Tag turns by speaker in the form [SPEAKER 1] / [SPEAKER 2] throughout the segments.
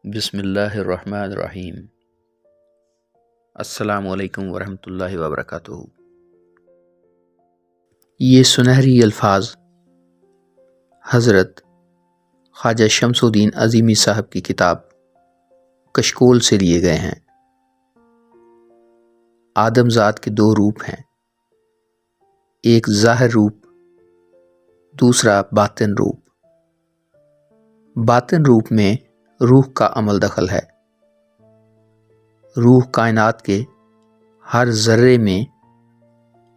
[SPEAKER 1] بسم اللہ الرحمن الرحیم۔ السلام علیکم ورحمۃ اللہ وبرکاتہ۔ یہ سنہری الفاظ حضرت خواجہ شمس الدین عظیمی صاحب کی کتاب کشکول سے لیے گئے ہیں۔ آدم ذات کے دو روپ ہیں، ایک ظاہر روپ، دوسرا باطن روپ۔ باطن روپ میں روح کا عمل دخل ہے۔ روح کائنات کے ہر ذرے میں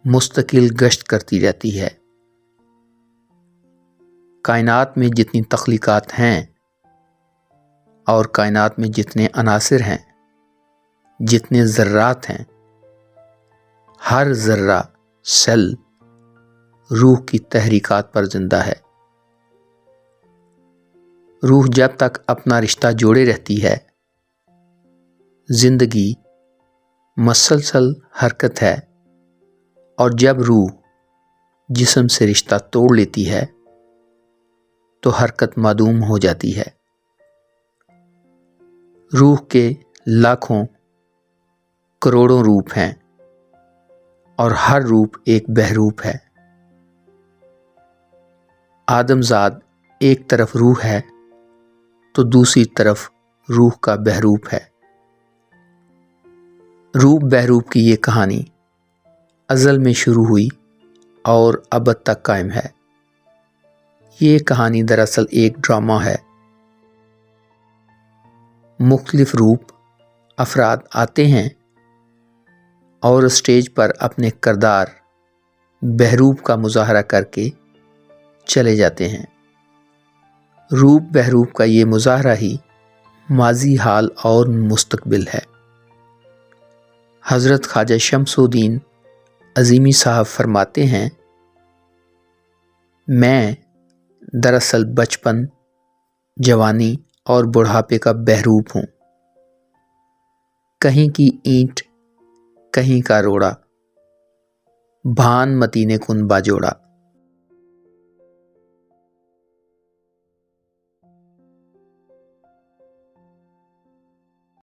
[SPEAKER 1] مستقل گشت کرتی رہتی ہے۔ کائنات میں جتنی تخلیقات ہیں اور کائنات میں جتنے عناصر ہیں، جتنے ذرات ہیں، ہر ذرہ سیل روح کی تحریکات پر زندہ ہے۔ روح جب تک اپنا رشتہ جوڑے رہتی ہے، زندگی مسلسل حرکت ہے، اور جب روح جسم سے رشتہ توڑ لیتی ہے تو حرکت معدوم ہو جاتی ہے۔ روح کے لاکھوں کروڑوں روپ ہیں اور ہر روپ ایک بہروپ ہے۔ آدم ذات ایک طرف روح ہے تو دوسری طرف روح کا بہروپ ہے۔ روح بہروپ کی یہ کہانی ازل میں شروع ہوئی اور ابد تک قائم ہے۔ یہ کہانی دراصل ایک ڈرامہ ہے۔ مختلف روپ افراد آتے ہیں اور اسٹیج پر اپنے کردار بہروپ کا مظاہرہ کر کے چلے جاتے ہیں۔ روپ بہروپ کا یہ مظاہرہ ہی ماضی، حال اور مستقبل ہے۔ حضرت خواجہ شمس الدین عظیمی صاحب فرماتے ہیں، میں دراصل بچپن، جوانی اور بڑھاپے کا بہروپ ہوں۔ کہیں کی اینٹ، کہیں کا روڑا، بھان متینے کن باجوڑا۔